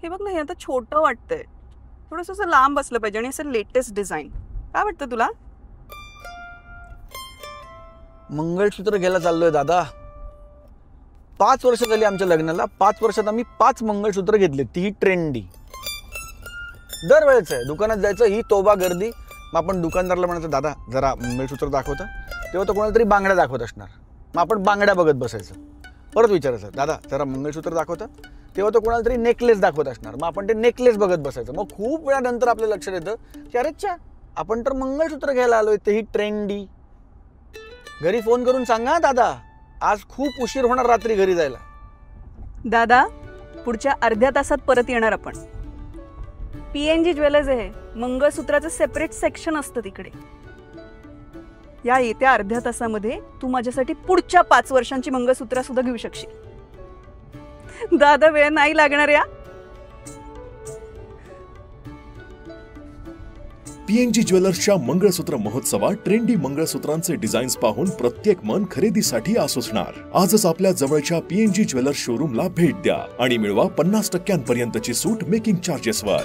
हे बघ ना, हे आता छोटं वाटतंय. थोडंसं असं लांब असलं पाहिजे आणि असं लेटेस्ट डिझाईन. काय वाटतं तुला? मंगळसूत्र घ्यायला चाललोय दादा. 5 वर्ष झाली आमच्या लग्नाला. 5 वर्षात आम्ही 5 मंगळसूत्र घेतले, तीही ट्रेंडी. दरवेळेच आहे दुकानात जायचं, ही तोबा गर्दी. मग आपण दुकानदाराला म्हणायचं, दादा जरा मंगळसूत्र दाखवता. तेव्हा तो कोणाला तरी बांगड्या दाखवत असणार. मग आपण बांगड्या बघत बसायचं. परत विचारायचं, दादा जरा मंगळसूत्र दाखवता. तेव्हा तो कोणाला तरी नेकलेस दाखवत असणार. मग आपण ते नेकलेस बघत बसायचं. मग खूप वेळानंतर आपल्या लक्षात येतं की अरे च्या, आपण तर मंगळसूत्र घ्यायला आलोय, तेही ट्रेंडी. घरी फोन करून सांगा, दादा आज खूप उशीर होणार रात्री घरी जायला. दादा, पुढच्या अर्ध्या तासात परत येणार आपण. PNG ज्वेलर्स आहे, मंगळसूत्राचं सेपरेट सेक्शन असतं तिकडे. या येत्या अर्ध्या तासामध्ये तू माझ्यासाठी पुढच्या 5 वर्षांची मंगळसूत्र सुद्धा घेऊ शकशील. दादा वेळ नाही लागणार या. PNG ज्वेलर्सच्या मंगळसूत्र महोत्सवात ट्रेंडी मंगळसूत्रांचे डिझाईन्स पाहून प्रत्येक मन खरेदीसाठी आसुसणार. आजच आपल्या जवळच्या PNG ज्वेलर्स शोरूमला भेट द्या आणि मिळवा 50% पर्यंतची सूट मेकिंग चार्जेसवर.